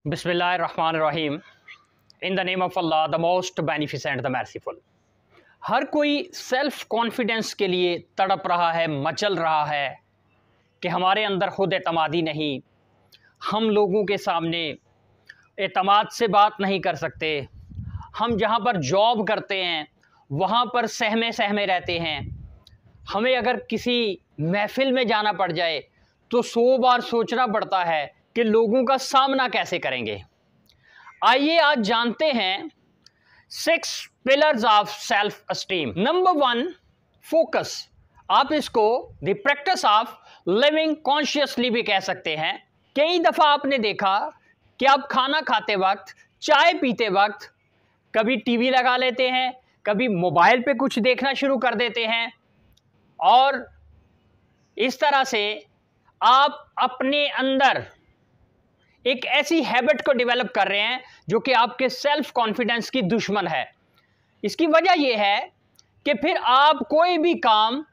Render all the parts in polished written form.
बिस्मिल्लाहिर्रहमानिर्रहीम। In the name of Allah the most beneficent the merciful. हर कोई self confidence के लिए तड़प रहा है, मचल रहा है कि हमारे अंदर खुद एतमादी नहीं, हम लोगों के सामने एतमाद से बात नहीं कर सकते, हम जहाँ पर जॉब करते हैं वहाँ पर सहमे सहमे रहते हैं, हमें अगर किसी महफिल में जाना पड़ जाए तो 100 बार सोचना पड़ता है कि लोगों का सामना कैसे करेंगे। आइए आज जानते हैं 6 pillars of self esteem. Number 1, focus. आप इसको the practice of living consciously भी कह सकते हैं। कई दफ़ा आपने देखा कि आप खाना खाते वक्त, चाय पीते वक्त कभी टीवी लगा लेते हैं, कभी मोबाइल पे कुछ देखना शुरू कर देते हैं और इस तरह से आप अपने अंदर एक ऐसी हैबिट को डेवलप कर रहे हैं जो कि आपके सेल्फ कॉन्फिडेंस की दुश्मन है। इसकी वजह यह है कि फिर आप कोई भी काम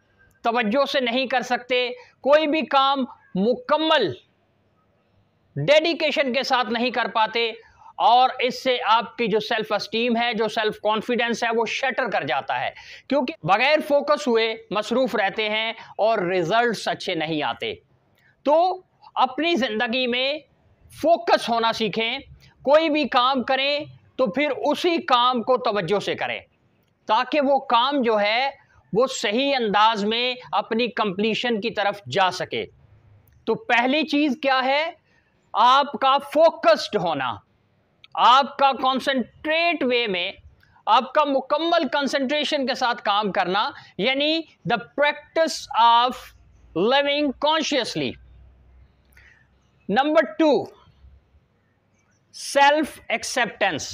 तवज्जो से नहीं कर सकते, कोई भी काम मुकम्मल डेडिकेशन के साथ नहीं कर पाते और इससे आपकी जो सेल्फ एस्टीम है, जो सेल्फ कॉन्फिडेंस है, वो शटर कर जाता है, क्योंकि बगैर फोकस हुए मसरूफ़ रहते हैं और रिजल्ट्स अच्छे नहीं आते। तो अपनी ज़िंदगी में फोकस होना सीखें। कोई भी काम करें तो फिर उसी काम को तवज्जो से करें ताकि वो काम जो है वो सही अंदाज में अपनी कंप्लीशन की तरफ जा सके। तो पहली चीज़ क्या है? आपका फोकस्ड होना, आपका कॉन्सेंट्रेट वे में, आपका मुकम्मल कंसंट्रेशन के साथ काम करना, यानी the practice of living consciously. Number 2, self acceptance,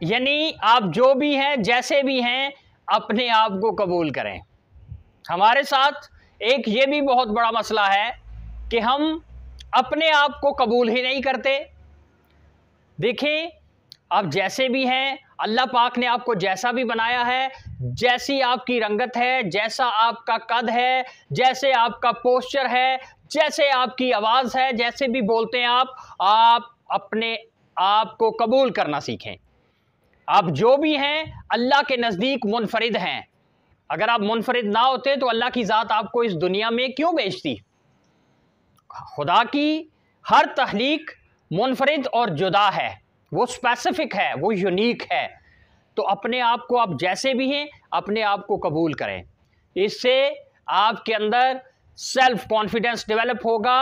यानी आप जो भी हैं, जैसे भी हैं, अपने आप को कबूल करें। हमारे साथ एक ये भी बहुत बड़ा मसला है कि हम अपने आप को कबूल ही नहीं करते। देखें, आप जैसे भी हैं, अल्लाह पाक ने आपको जैसा भी बनाया है, जैसी आपकी रंगत है, जैसा आपका कद है, जैसे आपका पोस्चर है, जैसे आपकी आवाज़ है, जैसे भी बोलते हैं आप अपने आप को कबूल करना सीखें। आप जो भी हैं अल्लाह के नज़दीक मुनफरिद हैं। अगर आप मुनफरिद ना होते तो अल्लाह की ज़ात आपको इस दुनिया में क्यों भेजती? खुदा की हर तख्लीक मुनफरिद और जुदा है, वो स्पेसिफिक है, वो यूनिक है। तो अपने आप को आप जैसे भी हैं अपने आप को कबूल करें। इससे आपके अंदर सेल्फ कॉन्फिडेंस डेवलप होगा,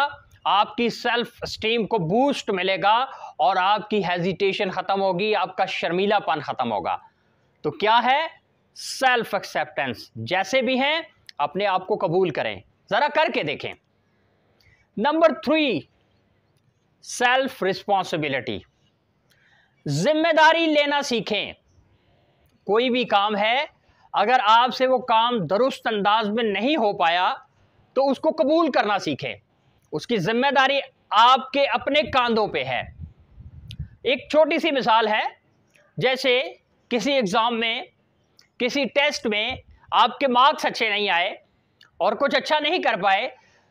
आपकी सेल्फ एस्टीम को बूस्ट मिलेगा और आपकी हेजिटेशन ख़त्म होगी, आपका शर्मीलापन ख़त्म होगा। तो क्या है? Self acceptance. जैसे भी हैं अपने आप को कबूल करें, ज़रा करके देखें। नंबर 3, सेल्फ रिस्पॉन्सिबिलिटी, जिम्मेदारी लेना सीखें। कोई भी काम है, अगर आपसे वो काम दुरुस्त अंदाज में नहीं हो पाया तो उसको कबूल करना सीखें। उसकी जिम्मेदारी आपके अपने कांधों पे है। एक छोटी सी मिसाल है, जैसे किसी एग्ज़ाम में, किसी टेस्ट में आपके मार्क्स अच्छे नहीं आए और कुछ अच्छा नहीं कर पाए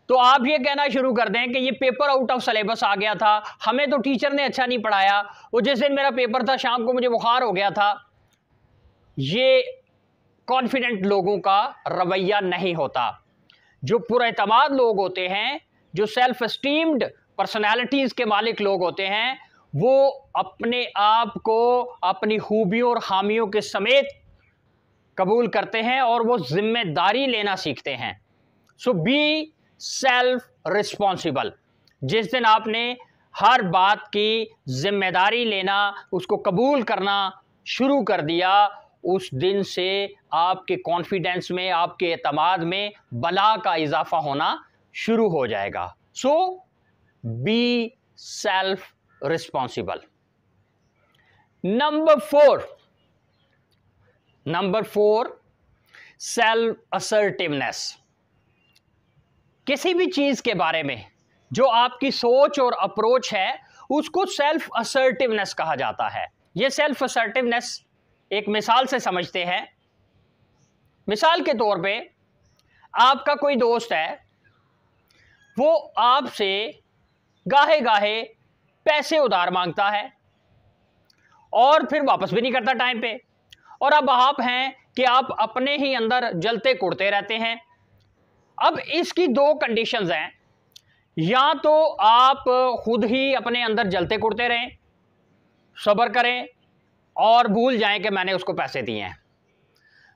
तो आप ये कहना शुरू कर दें कि ये पेपर आउट ऑफ सिलेबस आ गया था, हमें तो टीचर ने अच्छा नहीं पढ़ाया, वो जिस दिन मेरा पेपर था शाम को मुझे बुखार हो गया था। ये कॉन्फिडेंट लोगों का रवैया नहीं होता। जो पुरएतमाद लोग होते हैं, जो सेल्फ एस्टीम्ड पर्सनैलिटीज़ के मालिक लोग होते हैं, वो अपने आप को अपनी खूबियों और खामियों के समेत कबूल करते हैं और वो जिम्मेदारी लेना सीखते हैं। सो बी सेल्फ रिस्पॉन्सिबल। जिस दिन आपने हर बात की जिम्मेदारी लेना, उसको कबूल करना शुरू कर दिया, उस दिन से आपके कॉन्फिडेंस में, आपके एतमाद में बला का इजाफा होना शुरू हो जाएगा। So be self responsible. Number 4, self assertiveness. किसी भी चीज़ के बारे में जो आपकी सोच और अप्रोच है उसको सेल्फ असर्टिवनेस कहा जाता है। यह सेल्फ असर्टिवनेस एक मिसाल से समझते हैं। मिसाल के तौर पे आपका कोई दोस्त है, वो आपसे गाहे गाहे पैसे उधार मांगता है और फिर वापस भी नहीं करता टाइम पे। और अब आप हैं कि आप अपने ही अंदर जलते कुड़ते रहते हैं। अब इसकी दो कंडीशंस हैं, या तो आप खुद ही अपने अंदर जलते कुड़ते रहें, सब्र करें और भूल जाएं कि मैंने उसको पैसे दिए हैं।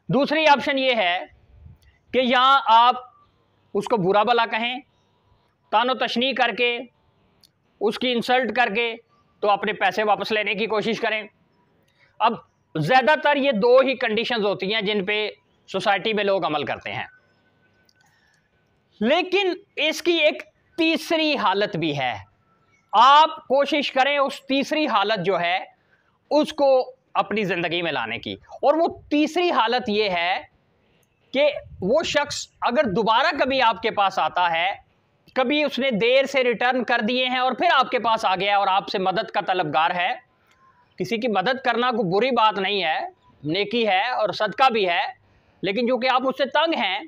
दूसरी ऑप्शन ये है कि यहाँ आप उसको बुरा भला कहें, तानो तशनी करके, उसकी इंसल्ट करके तो अपने पैसे वापस लेने की कोशिश करें। अब ज़्यादातर ये दो ही कंडीशंस होती हैं जिन पे सोसाइटी में लोग अमल करते हैं, लेकिन इसकी एक तीसरी हालत भी है। आप कोशिश करें उस तीसरी हालत जो है उसको अपनी ज़िंदगी में लाने की। और वो तीसरी हालत ये है कि वो शख्स अगर दोबारा कभी आपके पास आता है, कभी उसने देर से रिटर्न कर दिए हैं और फिर आपके पास आ गया और आपसे मदद का तलबगार है। किसी की मदद करना कोई बुरी बात नहीं है, नेकी है और सदका भी है, लेकिन जो कि आप उससे तंग हैं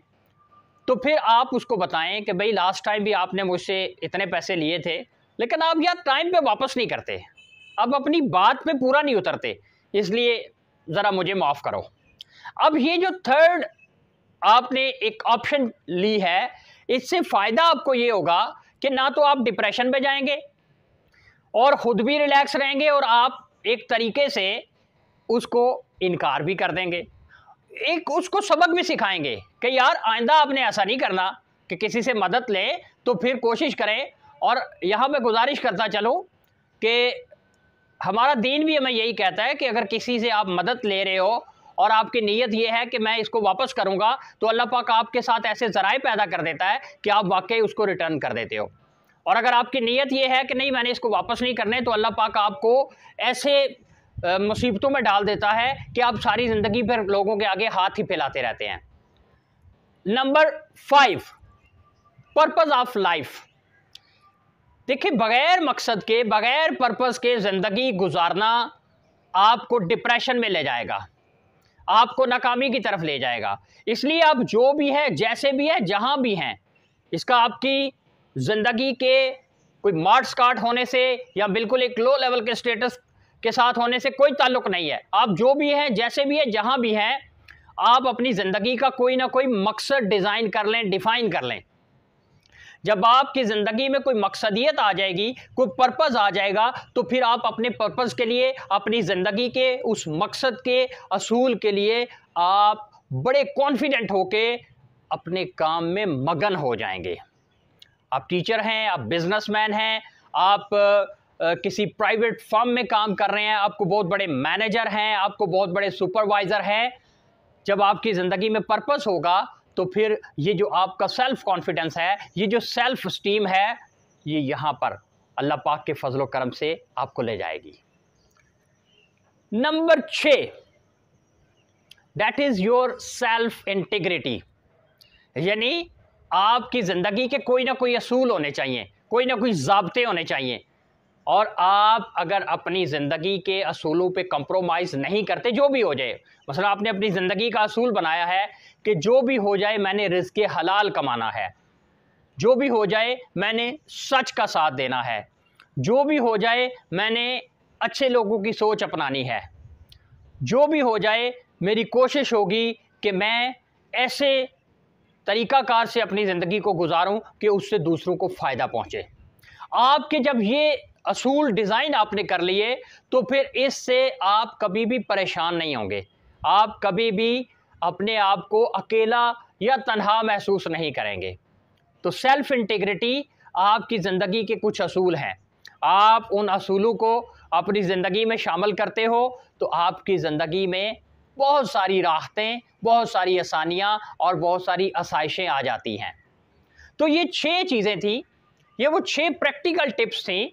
तो फिर आप उसको बताएं कि भाई लास्ट टाइम भी आपने मुझसे इतने पैसे लिए थे, लेकिन आप यार टाइम पे वापस नहीं करते, अब अपनी बात पे पूरा नहीं उतरते, इसलिए ज़रा मुझे माफ़ करो। अब ये जो थर्ड आपने एक ऑप्शन ली है, इससे फ़ायदा आपको ये होगा कि ना तो आप डिप्रेशन में जाएंगे और ख़ुद भी रिलैक्स रहेंगे और आप एक तरीके से उसको इनकार भी कर देंगे, एक उसको सबक भी सिखाएंगे कि यार आइंदा आपने ऐसा नहीं करना कि किसी से मदद लें तो फिर कोशिश करें। और यहाँ मैं गुजारिश करता चलूँ कि हमारा दीन भी हमें यही कहता है कि अगर किसी से आप मदद ले रहे हो और आपकी नीयत ये है कि मैं इसको वापस करूँगा, तो अल्लाह पाक आपके साथ ऐसे ज़राए पैदा कर देता है कि आप वाकई उसको रिटर्न कर देते हो। और अगर आपकी नीयत ये है कि नहीं मैंने इसको वापस नहीं करने, तो अल्लाह पाक आपको ऐसे मुसीबतों में डाल देता है कि आप सारी ज़िंदगी फिर लोगों के आगे हाथ ही फैलाते रहते हैं। Number 5, purpose of life. देखिए, बगैर मकसद के, बगैर पर्पस के ज़िंदगी गुजारना आपको डिप्रेशन में ले जाएगा, आपको नाकामी की तरफ ले जाएगा। इसलिए आप जो भी है, जैसे भी है, जहां भी हैं, इसका आपकी ज़िंदगी के कोई मार्क्स कार्ड होने से या बिल्कुल एक लो लेवल के स्टेटस के साथ होने से कोई ताल्लुक नहीं है। आप जो भी हैं, जैसे भी है, जहां भी हैं, आप अपनी ज़िंदगी का कोई ना कोई मकसद डिज़ाइन कर लें, डिफ़ाइन कर लें। जब आपकी ज़िंदगी में कोई मकसदियत आ जाएगी, कोई पर्पज़ आ जाएगा, तो फिर आप अपने पर्पज़ के लिए, अपनी ज़िंदगी के उस मकसद के असूल के लिए आप बड़े कॉन्फिडेंट होके अपने काम में मगन हो जाएंगे। आप टीचर हैं, आप बिजनेसमैन हैं, आप किसी प्राइवेट फर्म में काम कर रहे हैं, आपको बहुत बड़े मैनेजर हैं, आपको बहुत बड़े सुपरवाइज़र हैं। जब आपकी ज़िंदगी में पर्पस होगा तो फिर ये जो आपका सेल्फ कॉन्फिडेंस है, ये जो सेल्फ स्टीम है, ये यहाँ पर अल्लाह पाक के फजलो करम से आपको ले जाएगी। Number 6, that is your self integrity. यानी आपकी ज़िंदगी के कोई ना कोई असूल होने चाहिए, कोई ना कोई ज़ाब्ते होने चाहिए, और आप अगर अपनी ज़िंदगी के असूलों पे कंप्रोमाइज़ नहीं करते, जो भी हो जाए, मसला आपने अपनी ज़िंदगी का असूल बनाया है कि जो भी हो जाए मैंने रिज़्क़े हलाल कमाना है, जो भी हो जाए मैंने सच का साथ देना है, जो भी हो जाए मैंने अच्छे लोगों की सोच अपनानी है, जो भी हो जाए मेरी कोशिश होगी कि मैं ऐसे तरीक़ाकार से अपनी ज़िंदगी को गुजारूं कि उससे दूसरों को फ़ायदा पहुंचे। आपके जब ये असूल डिज़ाइन आपने कर लिए, तो फिर इससे आप कभी भी परेशान नहीं होंगे, आप कभी भी अपने आप को अकेला या तन्हा महसूस नहीं करेंगे। तो सेल्फ इंटीग्रिटी आपकी ज़िंदगी के कुछ असूल हैं, आप उन असूलों को अपनी ज़िंदगी में शामिल करते हो तो आपकी ज़िंदगी में बहुत सारी राहतें, बहुत सारी आसानियाँ और बहुत सारी आसाइशें आ जाती हैं। तो ये 6 चीज़ें थी, ये वो 6 प्रैक्टिकल टिप्स थी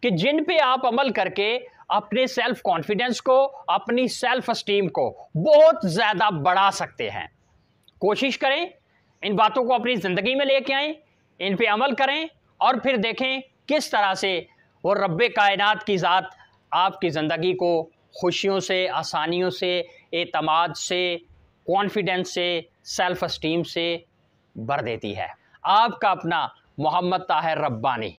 कि जिन पे आप अमल करके अपने सेल्फ कॉन्फिडेंस को, अपनी सेल्फ एस्टीम को बहुत ज़्यादा बढ़ा सकते हैं। कोशिश करें, इन बातों को अपनी ज़िंदगी में लेके आएँ, इन पे अमल करें और फिर देखें किस तरह से वो रब्बे कायनात की ज़ात आपकी ज़िंदगी को खुशियों से, आसानियों से, एतमाद से, कॉन्फिडेंस से, सेल्फ एस्टीम से भर देती है। आपका अपना मोहम्मद ताहिर रब्बानी।